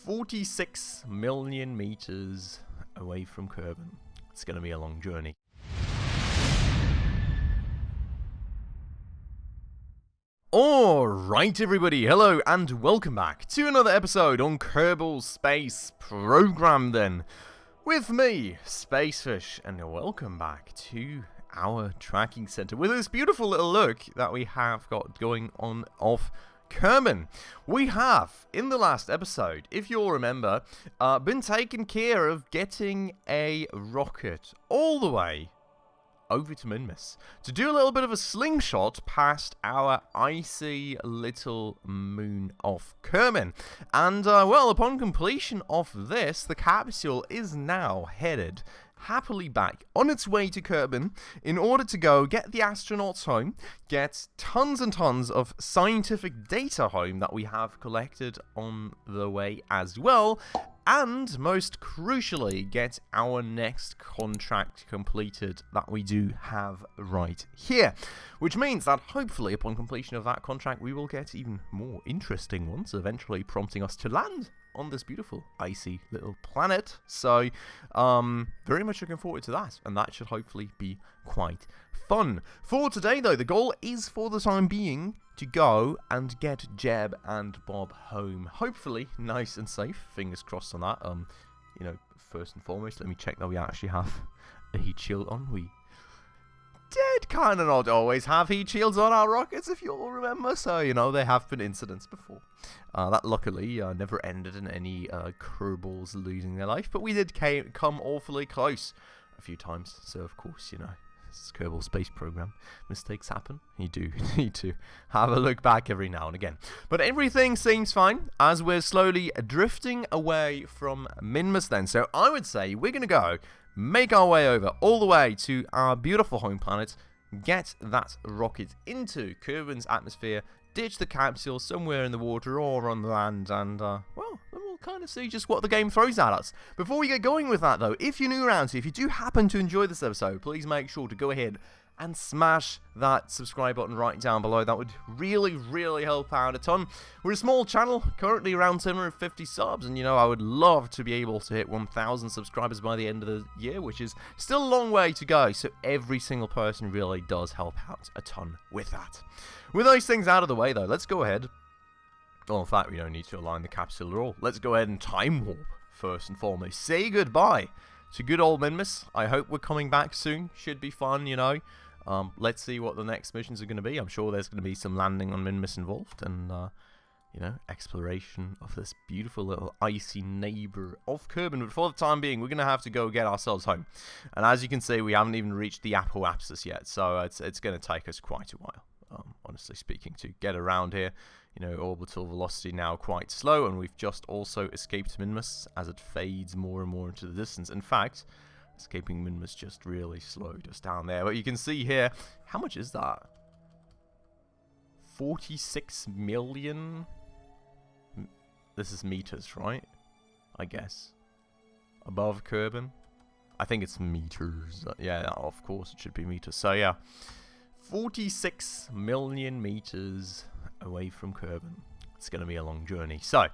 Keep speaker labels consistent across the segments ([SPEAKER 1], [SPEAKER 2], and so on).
[SPEAKER 1] 46 million meters away from Kerbal. It's going to be a long journey. Alright everybody, hello and welcome back to another episode on Kerbal Space Program then. With me, Spacefish, and welcome back to our tracking center with this beautiful little look that we have got going on off Kerbal. We have, in the last episode, if you'll remember, been taking care of getting a rocket all the way over to Minmus to do a little bit of a slingshot past our icy little moon off Kerbal. And, well, upon completion of this, the capsule is now headed happily back on its way to Kerbal in order to go get the astronauts home, get tons and tons of scientific data home that we have collected on the way as well, and most crucially get our next contract completed that we do have right here, which means that hopefully upon completion of that contract we will get even more interesting ones, eventually prompting us to land on this beautiful icy little planet. So very much looking forward to that, and that should hopefully be quite fun. For today though, the goal is for the time being to go and get Jeb and Bob home, hopefully nice and safe, fingers crossed on that. You know, first and foremost, let me check that we actually have a heat shield on. We did kind of not always have heat shields on our rockets, if you'll remember, so, you know, there have been incidents before. That luckily never ended in any Kerbals losing their life, but we did come awfully close a few times, so of course, you know, it's Kerbal Space Program. Mistakes happen. You do need to have a look back every now and again. But everything seems fine as we're slowly drifting away from Minmus then. So I would say we're going to go make our way over all the way to our beautiful home planet, get that rocket into Kerbal's atmosphere, ditch the capsule somewhere in the water or on the land, and, well, then we'll kind of see just what the game throws at us. Before we get going with that, though, if you're new around here, if you do happen to enjoy this episode, please make sure to go ahead and smash that subscribe button right down below. That would really help out a ton. We're a small channel, currently around 750 subs, and, you know, I would love to be able to hit 1,000 subscribers by the end of the year, which is still a long way to go, so every single person really does help out a ton with that. With those things out of the way, though, let's go ahead. Well, in fact, we don't need to align the capsule at all. Let's go ahead and time warp, first and foremost. Say goodbye to good old Minmus. I hope we're coming back soon. Should be fun, you know. Let's see what the next missions are going to be. I'm sure there's going to be some landing on Minmus involved, and, you know, exploration of this beautiful little icy neighbor of Kerbal. But for the time being, we're going to have to go get ourselves home. And as you can see, we haven't even reached the apoapsis yet, so it's going to take us quite a while. Honestly speaking, to get around here. You know, orbital velocity now quite slow, and we've just also escaped Minmus as it fades more and more into the distance. In fact, escaping Minmus just really slow just down there. But you can see here, how much is that? 46 million? This is meters, right? I guess. Above Kerbal? I think it's meters. Yeah, of course it should be meters. So yeah. 46 million meters away from Kerbal. It's going to be a long journey. So,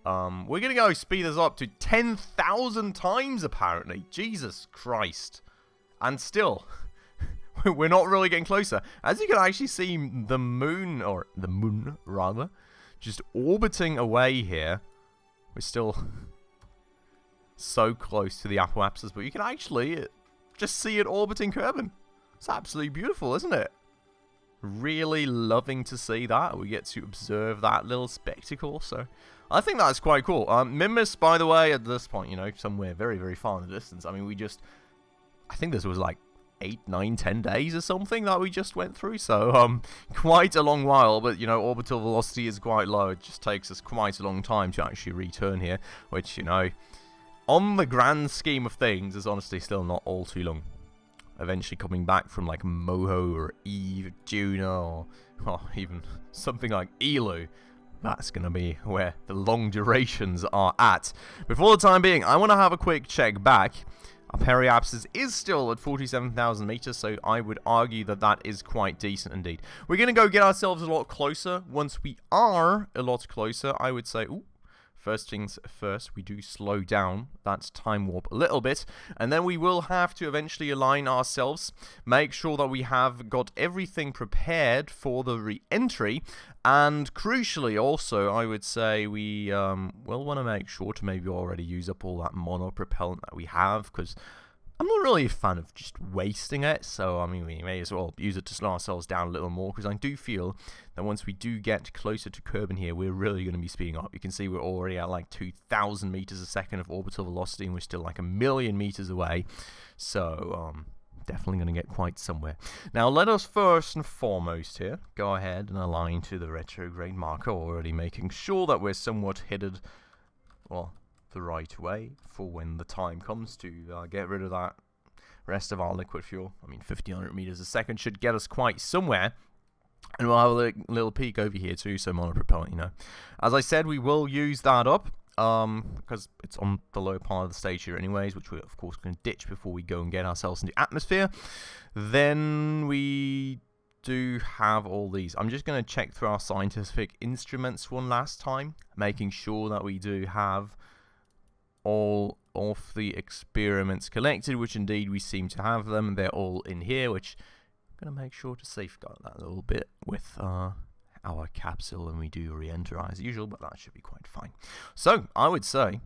[SPEAKER 1] we're going to go speed this up to 10,000 times, apparently. Jesus Christ. And still, we're not really getting closer. As you can actually see, the moon, or the moon, rather, just orbiting away here. We're still so close to the apoapsis, but you can actually just see it orbiting Kerbal. It's absolutely beautiful, isn't it? Really loving to see that. We get to observe that little spectacle, so I think that's quite cool. Minmus, by the way, at this point, you know, somewhere very far in the distance. I mean, I think this was like 8, 9, 10 days or something that we just went through, so quite a long while, but, you know, orbital velocity is quite low. It just takes us quite a long time to actually return here, which, you know, on the grand scheme of things, is honestly still not all too long. Eventually coming back from like Moho or Eve, Juno, or even something like Elu. That's going to be where the long durations are at. But for the time being, I want to have a quick check back. Our periapsis is still at 47,000 meters, so I would argue that that is quite decent indeed. We're going to go get ourselves a lot closer. Once we are a lot closer, I would say, ooh, first things first, we do slow down that time warp a little bit, and then we will have to eventually align ourselves, make sure that we have got everything prepared for the re-entry, and crucially also, I would say we will want to make sure to maybe already use up all that monopropellant that we have, because I'm not really a fan of just wasting it, so I mean we may as well use it to slow ourselves down a little more, because I do feel that once we do get closer to Kerbin here, we're really going to be speeding up. You can see we're already at like 2,000 meters a second of orbital velocity, and we're still like 1,000,000 meters away, so definitely going to get quite somewhere. Now let us first and foremost here go ahead and align to the retrograde marker, already making sure that we're somewhat headed, well, the right way for when the time comes to get rid of that rest of our liquid fuel. I mean, 1,500 meters a second should get us quite somewhere. And we'll have a little peek over here too, so monopropellant, you know. As I said, we will use that up, because it's on the low part of the stage here anyways, which we're of course going to ditch before we go and get ourselves into atmosphere. Then we do have all these. I'm just going to check through our scientific instruments one last time, making sure that we do have all of the experiments collected, which indeed we seem to have them. They're all in here, which I'm going to make sure to safeguard that a little bit with our capsule, and we do re-enter as usual, but that should be quite fine. So I would say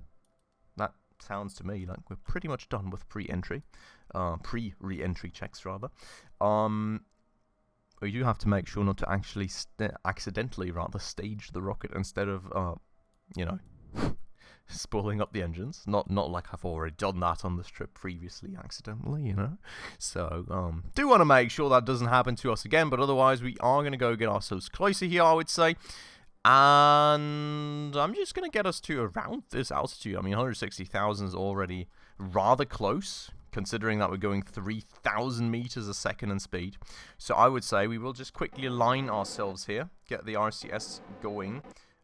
[SPEAKER 1] that sounds to me like we're pretty much done with pre-re-entry checks rather. We do have to make sure not to actually accidentally stage the rocket instead of you know, spooling up the engines. Not like I've already done that on this trip previously accidentally, you know. So do want to make sure that doesn't happen to us again, but otherwise we are going to go get ourselves closer here, I would say. And I'm just going to get us to around this altitude. I mean, 160,000 is already rather close, considering that we're going 3,000 meters a second in speed. So I would say we will just quickly align ourselves here, get the RCS going,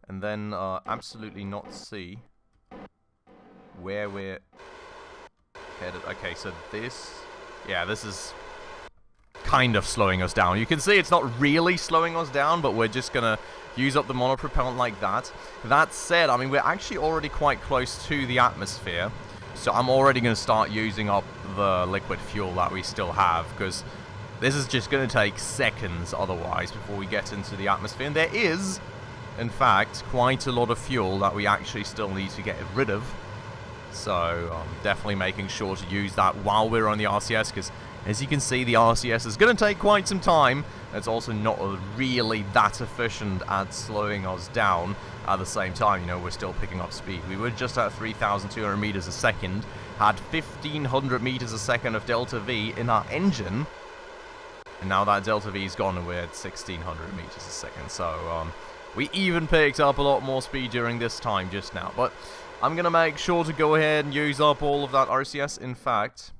[SPEAKER 1] and then absolutely not see where we're headed. Okay, so this is kind of slowing us down. You can see it's not really slowing us down, but we're just gonna use up the monopropellant like that. That said, I mean, we're actually already quite close to the atmosphere, so I'm already gonna start using up the liquid fuel that we still have, because this is just gonna take seconds otherwise before we get into the atmosphere, and there is, in fact, quite a lot of fuel that we actually still need to get rid of. So definitely making sure to use that while we're on the RCS, because as you can see, the RCS is going to take quite some time. It's also not really that efficient at slowing us down at the same time. You know, we're still picking up speed. We were just at 3,200 meters a second, had 1,500 meters a second of delta V in our engine, and now that delta V is gone and we're at 1,600 meters a second. So we even picked up a lot more speed during this time just now. But I'm going to make sure to go ahead and use up all of that RCS. In fact,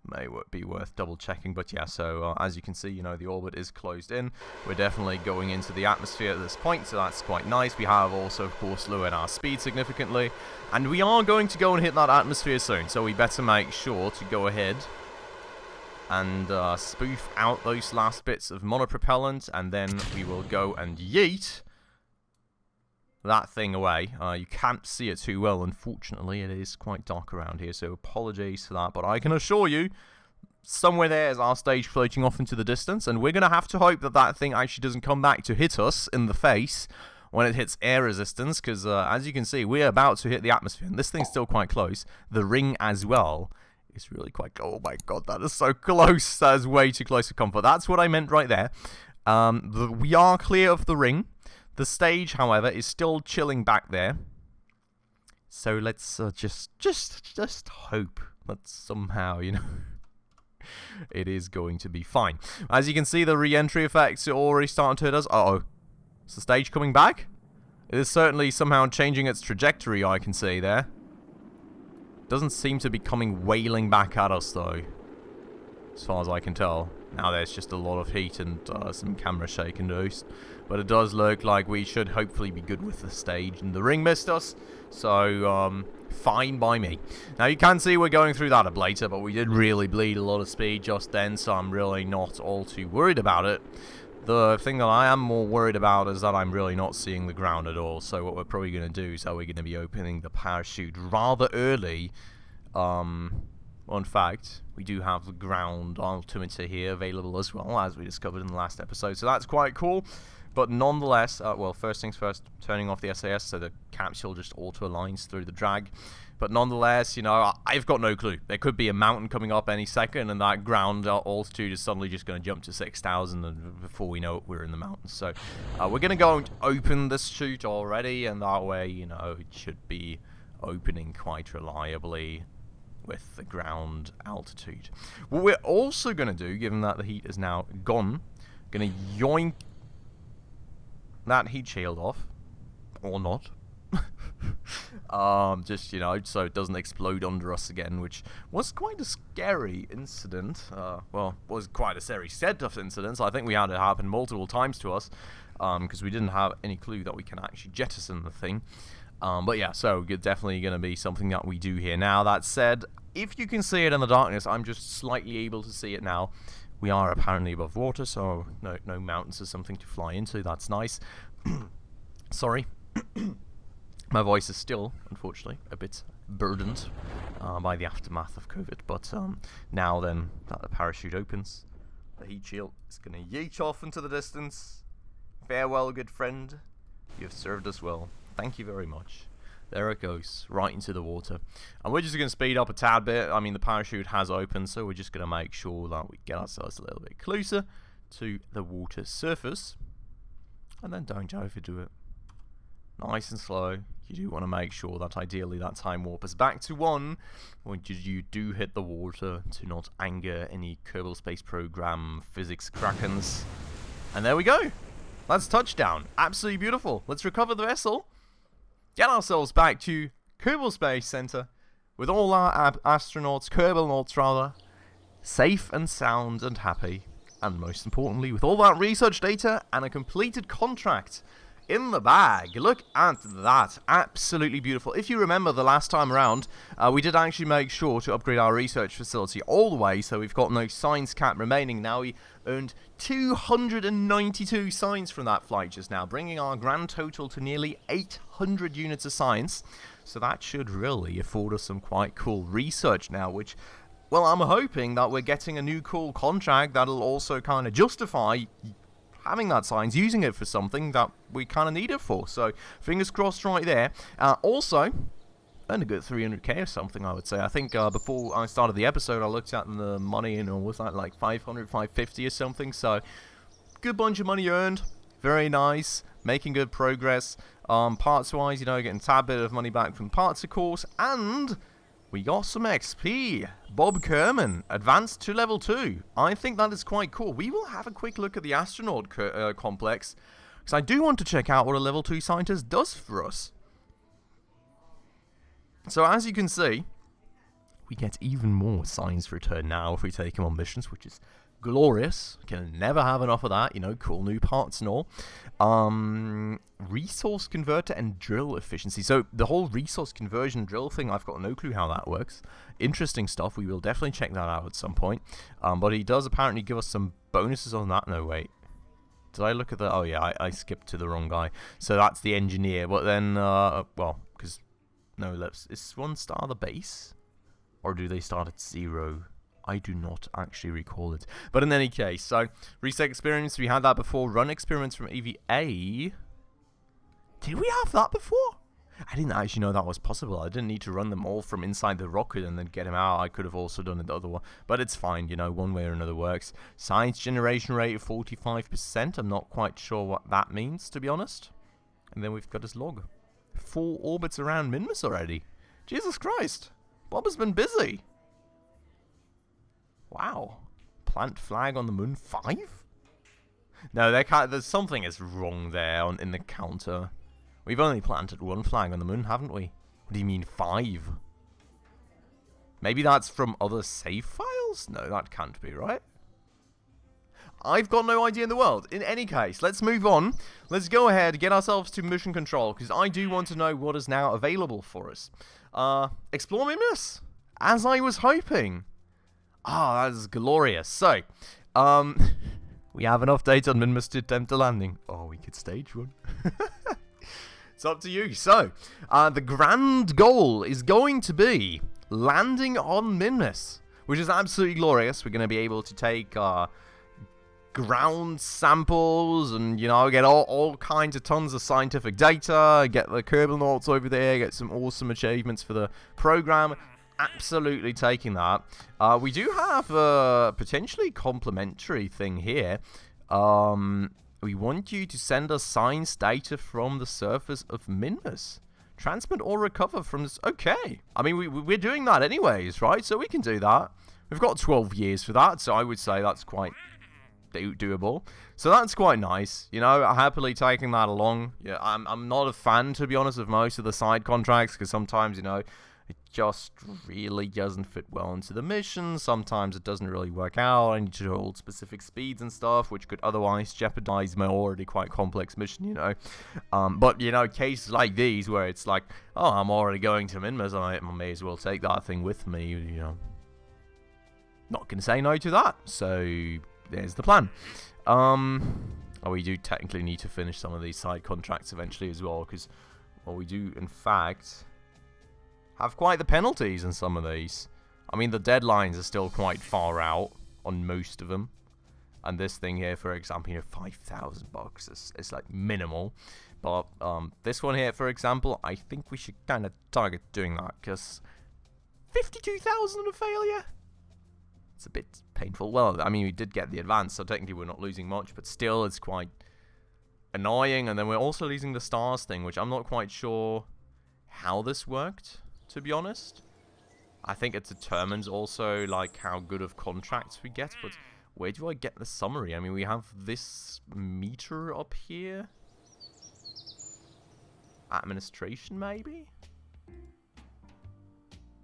[SPEAKER 1] may be worth double checking, but yeah, so as you can see, you know, the orbit is closed in. We're definitely going into the atmosphere at this point, so that's quite nice. We have also, of course, lowered our speed significantly, and we are going to go and hit that atmosphere soon, so we better make sure to go ahead and spoof out those last bits of monopropellant, and then we will go and yeet that thing away. You can't see it too well, unfortunately. It is quite dark around here, so apologies for that. But I can assure you, somewhere there is our stage floating off into the distance, and we're going to have to hope that that thing actually doesn't come back to hit us in the face when it hits air resistance, because as you can see, we're about to hit the atmosphere, and this thing's still quite close. The ring as well is really quite... Oh my god, that is so close. That is way too close for comfort. That's what I meant right there. We are clear of the ring. The stage, however, is still chilling back there. So let's just hope that somehow, you know, it is going to be fine. As you can see, the re-entry effects are already starting to hit us. Uh-oh. Is the stage coming back? It is certainly somehow changing its trajectory, I can see there. Doesn't seem to be coming wailing back at us, though, as far as I can tell. Now there's just a lot of heat and some camera shake induced. But it does look like we should hopefully be good with the stage. And the ring missed us, so fine by me. Now you can see we're going through that ablator, but we did really bleed a lot of speed just then, so I'm really not all too worried about it. The thing that I am more worried about is that I'm really not seeing the ground at all. So what we're probably going to do is that we're going to be opening the parachute rather early. Well, in fact, we do have the ground altimeter here available as well, as we discovered in the last episode. So that's quite cool. But nonetheless, well, first things first, turning off the SAS so the capsule just auto-aligns through the drag. But nonetheless, you know, I've got no clue. There could be a mountain coming up any second, and that ground altitude is suddenly just going to jump to 6,000, and before we know it, we're in the mountains. So we're going to go and open this chute already, and that way, you know, it should be opening quite reliably with the ground altitude. What we're also going to do, given that the heat is now gone, going to yoink that heat shield off, or not. Just, you know, so it doesn't explode under us again, which was quite a scary incident. Well, was quite a scary set of incidents. I think we had it happen multiple times to us, because we didn't have any clue that we can actually jettison the thing. But yeah, so definitely going to be something that we do here. Now, that said, if you can see it in the darkness, I'm just slightly able to see it now. We are apparently above water, so no mountains or something to fly into. That's nice. Sorry. My voice is still, unfortunately, a bit burdened by the aftermath of COVID. But now then that the parachute opens, the heat shield is going to yeet off into the distance. Farewell, good friend. You have served us well. Thank you very much. There it goes, right into the water. And we're just going to speed up a tad bit. I mean, the parachute has opened, so we're just going to make sure that we get ourselves a little bit closer to the water surface. And then don't overdo it. Nice and slow. You do want to make sure that ideally that time warp is back to 1 when you do hit the water to not anger any Kerbal Space Program physics krakens. And there we go. That's touchdown. Absolutely beautiful. Let's recover the vessel. Get ourselves back to Kerbal Space Center with all our astronauts, Kerbalnauts rather, safe and sound and happy. And most importantly, with all that research data and a completed contract in the bag. Look at that. Absolutely beautiful. If you remember the last time around, we did actually make sure to upgrade our research facility all the way, so we've got no science cap remaining. Now we earned 292 science from that flight just now, bringing our grand total to nearly 800 units of science. So that should really afford us some quite cool research now, which, well, I'm hoping that we're getting a new cool contract that'll also kind of justify having that science, using it for something that we kind of need it for. So, fingers crossed right there. Also, earned a good 300k or something, I would say. I think before I started the episode, I looked at the money, and it was like 500, 550 or something. So, good bunch of money earned. Very nice. Making good progress. Parts-wise, you know, getting a tad bit of money back from parts, of course. And we got some XP. Bob Kerman, advanced to level 2. I think that is quite cool. We will have a quick look at the astronaut complex, because I do want to check out what a level 2 scientist does for us. So as you can see, we get even more science return now if we take him on missions, which is glorious. Can never have enough of that, you know, cool new parts and all. Resource converter and drill efficiency. So the whole resource conversion drill thing, I've got no clue how that works. Interesting stuff. We will definitely check that out at some point. But he does apparently give us some bonuses on that. No, wait. Did I look at the... Oh, yeah, I skipped to the wrong guy. So that's the engineer. But then, well, because... No, is 1 star the base? Or do they start at 0? I do not actually recall it. But in any case, so reset experience, we had that before. Run experiments from EVA. Did we have that before? I didn't actually know that was possible. I didn't need to run them all from inside the rocket and then get him out. I could have also done it the other one. But it's fine, you know, one way or another works. Science generation rate of 45%. I'm not quite sure what that means, to be honest. And then we've got his log. 4 orbits around Minmus already. Jesus Christ. Bob has been busy. Wow. Plant flag on the moon 5? No, there's something is wrong there in the counter. We've only planted 1 flag on the moon, haven't we? What do you mean 5? Maybe that's from other save files? No, that can't be, right? I've got no idea in the world. In any case, let's move on. Let's go ahead, get ourselves to mission control, because I do want to know what is now available for us. Explore Minmus, as I was hoping. Ah, that is glorious. So, We have enough data on Minmus to attempt a landing. Oh, we could stage one. It's up to you. So, the grand goal is going to be landing on Minmus, which is absolutely glorious. We're going to be able to take ground samples and, you know, get all kinds of tons of scientific data, get the Kerbalnauts over there, get some awesome achievements for the program. Absolutely taking that. We do have a potentially complementary thing here. We want you to send us science data from the surface of Minmus. Transmit or recover from this. Okay. I mean, we're doing that anyways, right? So we can do that. We've got 12 years for that, so I would say that's quite doable. So that's quite nice. You know, happily taking that along. Yeah, I'm not a fan, to be honest, of most of the side contracts, because sometimes, you know, it just really doesn't fit well into the mission. Sometimes it doesn't really work out. I need to hold specific speeds and stuff, which could otherwise jeopardize my already quite complex mission, you know. But, you know, cases like these where it's like, oh, I'm already going to Minmus, I may as well take that thing with me, you know. Not going to say no to that. So, there's the plan. Oh, we do technically need to finish some of these side contracts eventually as well, because, well, we do, in fact, have quite the penalties in some of these. I mean, the deadlines are still quite far out on most of them. And this thing here, for example, you know, 5,000 bucks is like minimal. But this one here, for example, I think we should kind of target doing that, because 52,000 a failure? It's a bit painful. Well, I mean, we did get the advance, so technically we're not losing much, but still, it's quite annoying. And then we're also losing the stars thing, which I'm not quite sure how this worked, to be honest. I think it determines also, like, how good of contracts we get, but where do I get the summary? I mean, we have this meter up here. Administration, maybe?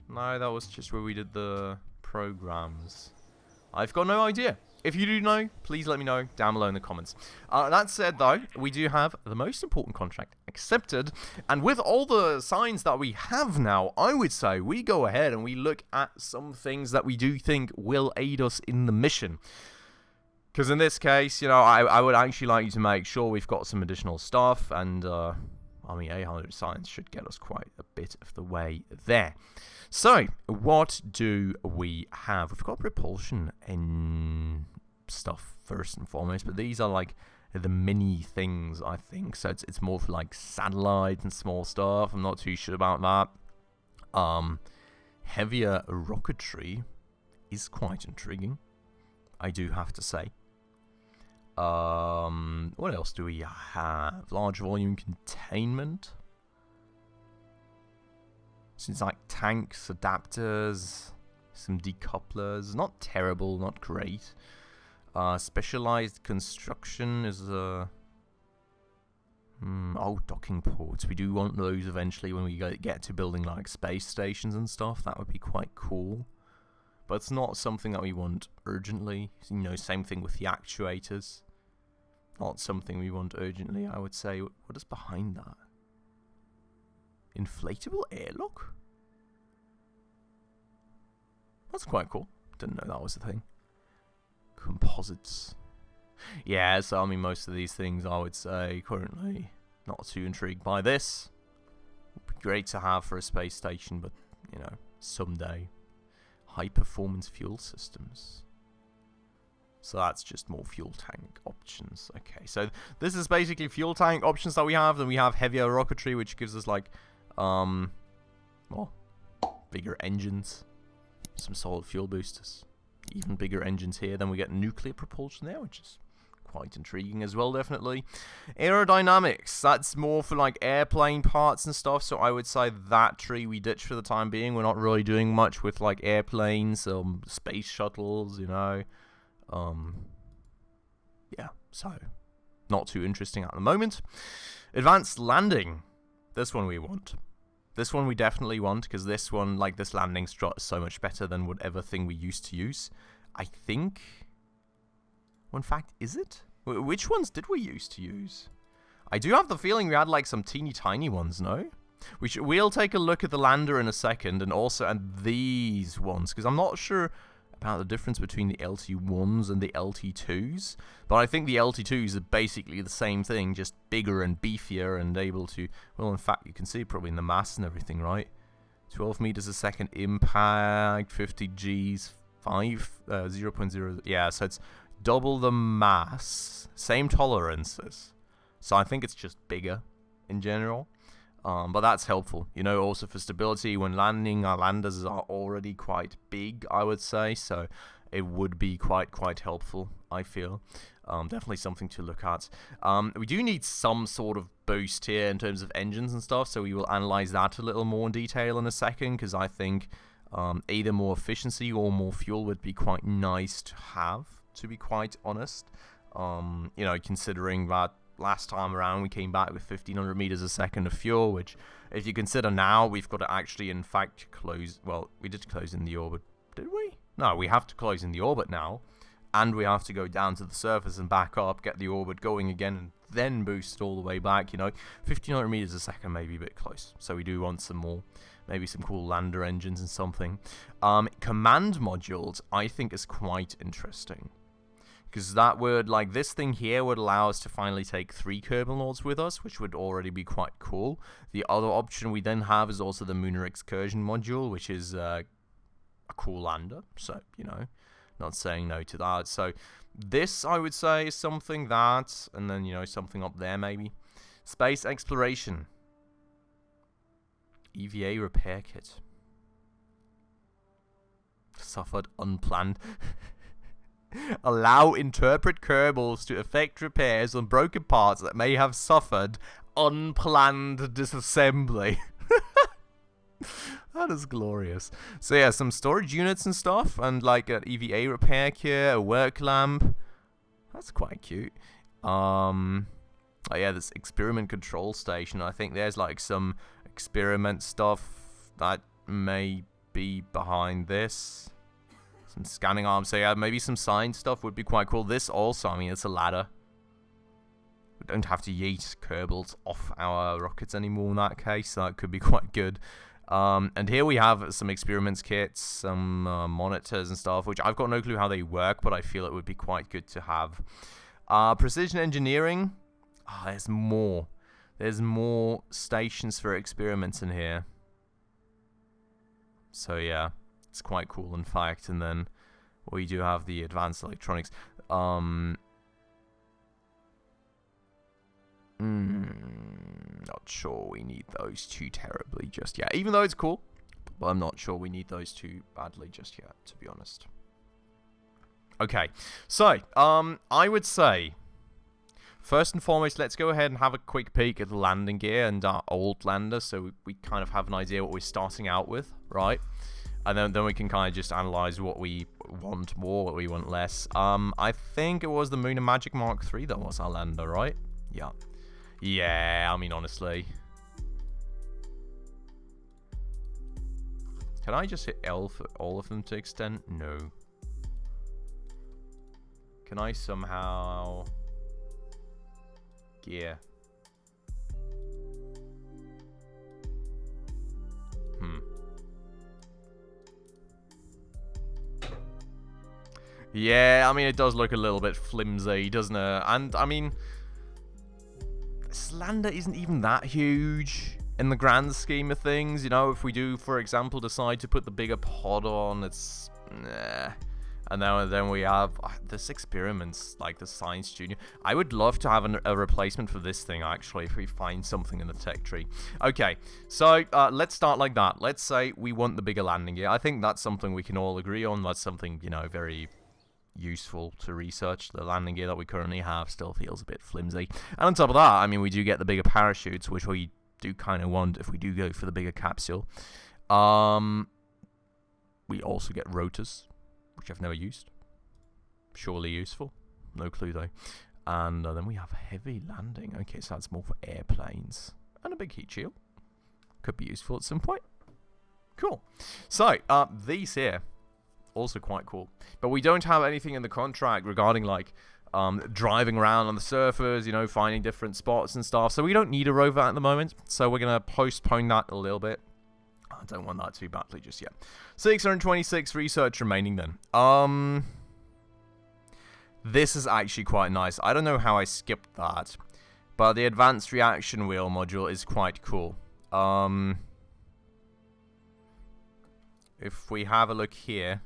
[SPEAKER 1] No, that was just where we did the programs. I've got no idea. If you do know, please let me know down below in the comments. That said, though, we do have the most important contract accepted. And with all the signs that we have now, I would say we go ahead and we look at some things that we do think will aid us in the mission. Because in this case, you know, I would actually like you to make sure we've got some additional stuff. And, I mean, 800 science should get us quite a bit of the way there. So, what do we have? We've got propulsion and stuff first and foremost, but these are like the mini things, I think. So it's more for like satellites and small stuff. I'm not too sure about that. Heavier rocketry is quite intriguing, I do have to say. What else do we have? Large volume containment. Seems like tanks, adapters, some decouplers. Not terrible, not great. Specialized construction is a... oh, docking ports. We do want those eventually when we get to building like space stations and stuff. That would be quite cool. But it's not something that we want urgently. You know, same thing with the actuators. Not something we want urgently, I would say. What is behind that? Inflatable airlock? That's quite cool. Didn't know that was a thing. Composites. Yeah, so I mean, most of these things, I would say, currently not too intrigued by this. Would be great to have for a space station, but, you know, someday. High-performance fuel systems. So that's just more fuel tank options. Okay, so this is basically fuel tank options that we have. Then we have heavier rocketry, which gives us, like, well, bigger engines. Some solid fuel boosters. Even bigger engines here. Then we get nuclear propulsion there, which is quite intriguing as well, definitely. Aerodynamics, that's more for like airplane parts and stuff, so I would say that tree we ditch for the time being. We're not really doing much with like airplanes, space shuttles, you know. Yeah, so not too interesting at the moment. Advanced landing, this one we want. This one we definitely want, because this one, like this landing strut, is so much better than whatever thing we used to use. I think... well, in fact, is it? Which ones did we used to use? I do have the feeling we had like some teeny tiny ones, no? We'll take a look at the lander in a second, and also these ones, because I'm not sure about the difference between the LT1s and the LT2s, but I think the LT2s are basically the same thing, just bigger and beefier and able to, well, in fact, you can see probably in the mass and everything, right? 12 meters a second impact, 50 Gs, 0.0, yeah, so it's double the mass, same tolerances. So I think it's just bigger in general. But that's helpful, you know, also for stability when landing. Our landers are already quite big, I would say, so it would be quite helpful, I feel. Definitely something to look at. We do need some sort of boost here in terms of engines and stuff, so we will analyze that a little more in detail in a second, because I think either more efficiency or more fuel would be quite nice to have, to be quite honest. You know, considering that last time around we came back with 1500 meters a second of fuel, which if you consider now we've got to actually in fact close, well, we did close in the orbit, did we? No, we have to close in the orbit now, and we have to go down to the surface and back up, get the orbit going again, and then boost it all the way back. You know, 1500 meters a second may be a bit close, so we do want some more, maybe some cool lander engines and something. Command modules I think is quite interesting, because that would, like, this thing here would allow us to finally take 3 Kerbalnauts with us, which would already be quite cool. The other option we then have is also the Lunar Excursion module, which is a cool lander, so, you know, not saying no to that. So this, I would say, is something that, and then, you know, something up there maybe. Space exploration. EVA repair kit. Suffered unplanned. Allow interpret Kerbals to effect repairs on broken parts that may have suffered unplanned disassembly. That is glorious. So yeah, some storage units and stuff, and like an EVA repair kit, a work lamp. That's quite cute. Oh yeah, this experiment control station. I think there's like some experiment stuff that may be behind this. Some scanning arms, so yeah, maybe some science stuff would be quite cool. This also, I mean, it's a ladder. We don't have to yeet Kerbals off our rockets anymore in that case, so that could be quite good. And here we have some experiments kits, some monitors and stuff, which I've got no clue how they work, but I feel it would be quite good to have. Precision engineering. There's more. There's more stations for experiments in here. So yeah. It's quite cool, in fact. And then we do have the advanced electronics. Not sure we need those too terribly just yet. Even though it's cool, but I'm not sure we need those too badly just yet, to be honest. Okay, so I would say, first and foremost, let's go ahead and have a quick peek at the landing gear and our old lander, so we kind of have an idea what we're starting out with, right? And then we can kind of just analyze what we want more, what we want less. I think it was the Lunar Magic Mark III that was our lander, right? Yeah. Yeah, I mean, honestly. Can I just hit L for all of them to extend? No. Can I somehow... Gear. Yeah, I mean, it does look a little bit flimsy, doesn't it? And, I mean, this lander isn't even that huge in the grand scheme of things. You know, if we do, for example, decide to put the bigger pod on, it's... Nah. And then we have this experiments, like the Science Junior. I would love to have a replacement for this thing, actually, if we find something in the tech tree. Okay, so let's start like that. Let's say we want the bigger landing gear. I think that's something we can all agree on. That's something, you know, very useful to research. The landing gear that we currently have still feels a bit flimsy. And on top of that, I mean, we do get the bigger parachutes, which we do kind of want if we do go for the bigger capsule. We also get rotors, which I've never used. Surely useful. No clue, though. And then we have heavy landing. Okay, so that's more for airplanes. And a big heat shield. Could be useful at some point. Cool. So, these here, also quite cool. But we don't have anything in the contract regarding, like, driving around on the surface, you know, finding different spots and stuff. So we don't need a rover at the moment. So we're going to postpone that a little bit. I don't want that too badly just yet. 626 research remaining then. This is actually quite nice. I don't know how I skipped that, but the advanced reaction wheel module is quite cool. If we have a look here,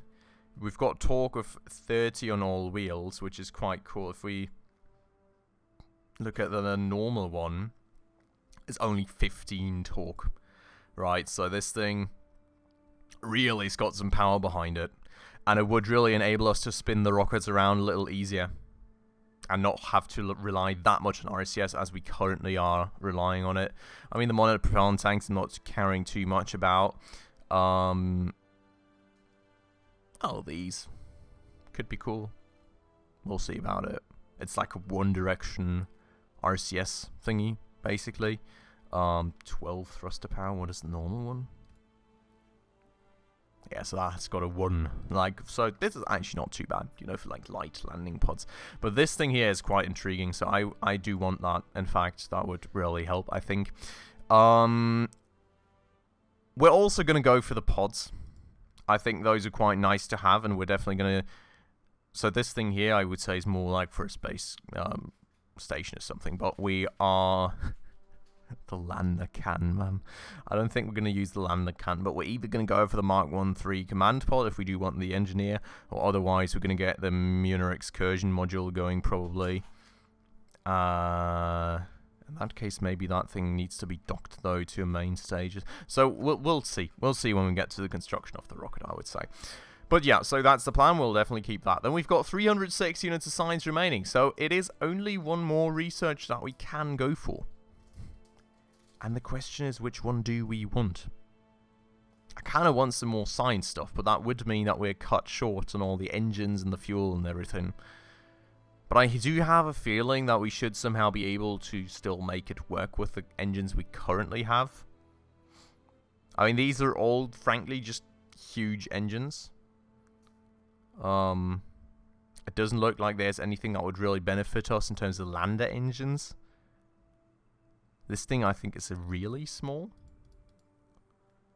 [SPEAKER 1] we've got torque of 30 on all wheels, which is quite cool. If we look at the normal one, it's only 15 torque, right? So this thing really has got some power behind it, and it would really enable us to spin the rockets around a little easier and not have to rely that much on RCS as we currently are relying on it. I mean, the mono propellant tanks I'm not caring too much about. Oh, these could be cool. We'll see about it. It's like a one direction RCS thingy, basically. 12 thruster power. What is the normal one? Yeah, so that's got a 1. Like, so this is actually not too bad, you know, for like light landing pods. But this thing here is quite intriguing, so I do want that. In fact, that would really help, I think. We're also going to go for the pods. I think those are quite nice to have, and we're definitely going to... So this thing here, I would say, is more like for a space station or something, but we are... The lander can, man. I don't think we're going to use the lander can, but we're either going to go for the Mark 1-3 command pod if we do want the engineer, or otherwise we're going to get the Lunar excursion module going, probably. In that case, maybe that thing needs to be docked, though, to a main stage. So we'll see. We'll see when we get to the construction of the rocket, I would say. But yeah, so that's the plan. We'll definitely keep that. Then we've got 306 units of science remaining, so it is only one more research that we can go for. And the question is, which one do we want? I kind of want some more science stuff, but that would mean that we're cut short on all the engines and the fuel and everything. But I do have a feeling that we should somehow be able to still make it work with the engines we currently have. I mean, these are all, frankly, just huge engines. It doesn't look like there's anything that would really benefit us in terms of lander engines. This thing, I think, is really small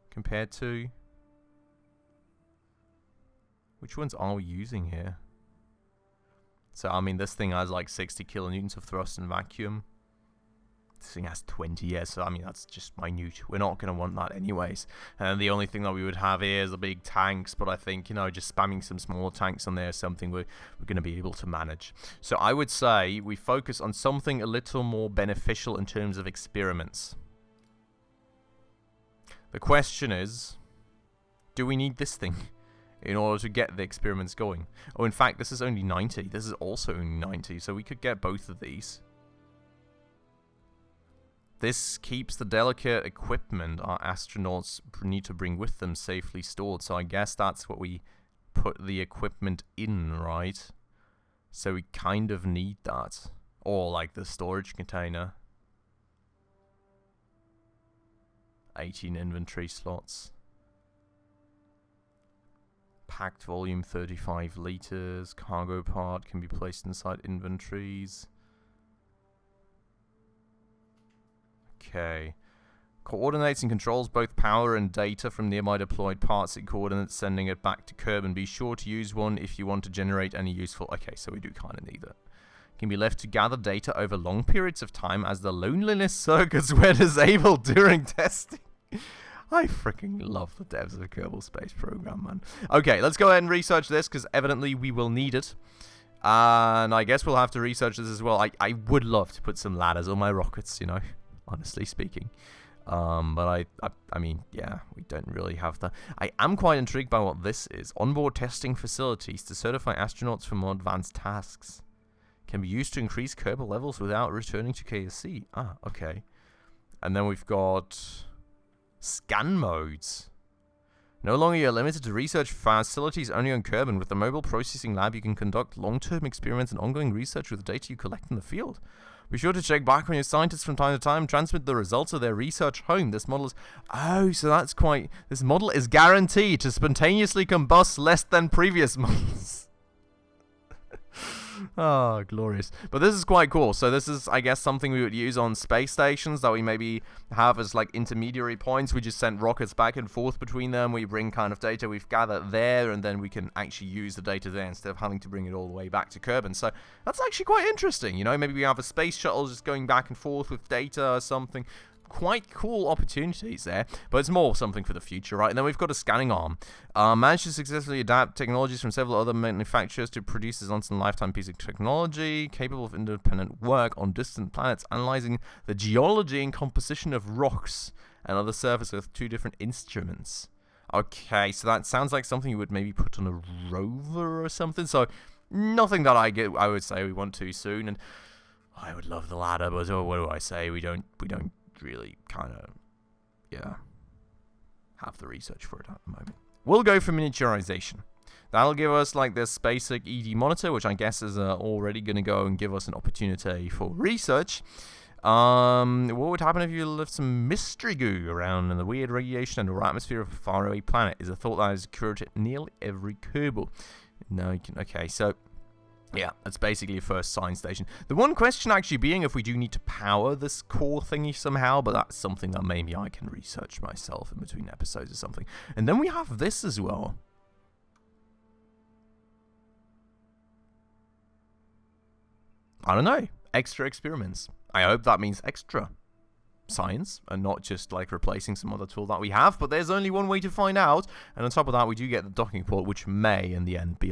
[SPEAKER 1] compared to... Which ones are we using here? So, I mean, this thing has like 60 kilonewtons of thrust and vacuum. This thing has 20, yeah, so, I mean, that's just minute. We're not going to want that anyways. And the only thing that we would have here is the big tanks, but I think, you know, just spamming some smaller tanks on there is something we're going to be able to manage. So I would say we focus on something a little more beneficial in terms of experiments. The question is, do we need this thing in order to get the experiments going? Oh, in fact, this is only 90. This is also only 90, so we could get both of these. This keeps the delicate equipment our astronauts need to bring with them safely stored. So I guess that's what we put the equipment in, right? So we kind of need that. Or like the storage container. 18 inventory slots. Packed volume 35 liters. Cargo part can be placed inside inventories. Okay. Coordinates and controls both power and data from nearby deployed parts and coordinates, sending it back to Kerb. Be sure to use one if you want to generate any useful... Okay, so we do kind of need it. Can be left to gather data over long periods of time as the loneliness circuits were disabled during testing. I freaking love the devs of the Kerbal Space Program, man. Okay, let's go ahead and research this, because evidently we will need it. And I guess we'll have to research this as well. I would love to put some ladders on my rockets, you know. Honestly speaking. But I mean, yeah, we don't really have that. I am quite intrigued by what this is. Onboard testing facilities to certify astronauts for more advanced tasks. Can be used to increase Kerbal levels without returning to KSC. Ah, okay. And then we've got scan modes. No longer you're limited to research facilities only on Kerb. With the mobile processing lab, you can conduct long-term experiments and ongoing research with the data you collect in the field. Be sure to check back on your scientists from time to time and transmit the results of their research home. This model is... Oh, so that's quite... This model is guaranteed to spontaneously combust less than previous models. Oh, glorious. But this is quite cool. So this is, I guess, something we would use on space stations that we maybe have as like intermediary points. We just send rockets back and forth between them. We bring kind of data we've gathered there, and then we can actually use the data there instead of having to bring it all the way back to Kerbin. So that's actually quite interesting. You know, maybe we have a space shuttle just going back and forth with data or something. Quite cool opportunities there, but it's more something for the future, right? And then we've got a scanning arm. Managed to successfully adapt technologies from several other manufacturers to produce this once-in-a-lifetime piece of technology, capable of independent work on distant planets, analyzing the geology and composition of rocks and other surfaces with 2 different instruments. Okay, so that sounds like something you would maybe put on a rover or something. So nothing that I would say we want too soon. And I would love the ladder, but what do I say? We don't really kind of, have the research for it at the moment. We'll go for miniaturization. That'll give us like this basic ED monitor, which I guess is already going to go and give us an opportunity for research. What would happen if you left some mystery goo around in the weird radiation and atmosphere of a faraway planet? Is a thought that has occurred at nearly every Kerbal. No, you can, okay, so yeah, that's basically a first science station. The one question actually being if we do need to power this core thingy somehow, but that's something that maybe I can research myself in between episodes or something. And then we have this as well. I don't know. Extra experiments. I hope that means extra science and not just like replacing some other tool that we have, but there's only one way to find out. And on top of that, we do get the docking port, which may in the end be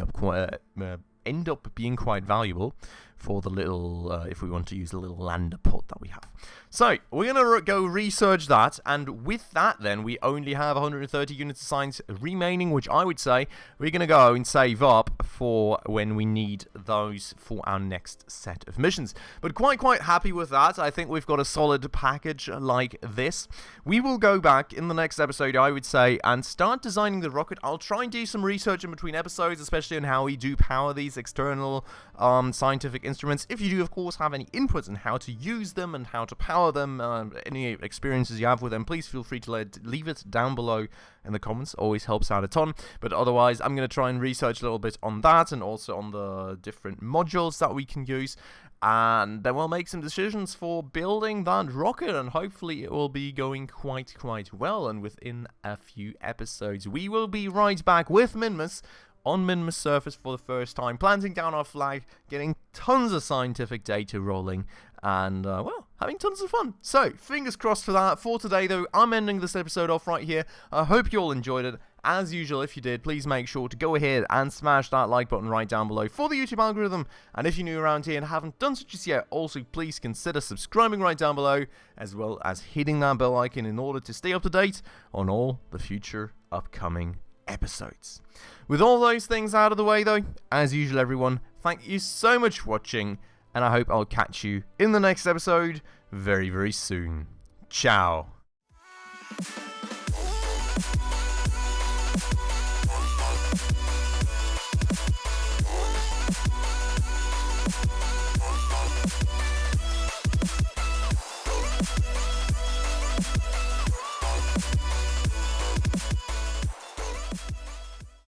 [SPEAKER 1] end up being quite valuable for the little, if we want to use the little lander pod that we have. So, we're going to go research that, and with that then, we only have 130 units of science remaining, which I would say we're going to go and save up for when we need those for our next set of missions. But quite happy with that. I think we've got a solid package like this. We will go back in the next episode, I would say, and start designing the rocket. I'll try and do some research in between episodes, especially on how we do power these external scientific instruments. If you do, of course, have any inputs on how to use them and how to power them, any experiences you have with them, please feel free to leave it down below in the comments. Always helps out a ton. But otherwise, I'm going to try and research a little bit on that and also on the different modules that we can use. And then we'll make some decisions for building that rocket, and hopefully it will be going quite well. And within a few episodes, we will be right back with Minmus on Minmus surface for the first time, planting down our flag, getting tons of scientific data rolling, and, well, having tons of fun. So, fingers crossed for that. For today, though, I'm ending this episode off right here. I hope you all enjoyed it. As usual, if you did, please make sure to go ahead and smash that like button right down below for the YouTube algorithm. And if you're new around here and haven't done so just yet, also please consider subscribing right down below, as well as hitting that bell icon in order to stay up to date on all the future upcoming episodes. With all those things out of the way, though, as usual, everyone, thank you so much for watching, and I hope I'll catch you in the next episode very soon. Ciao.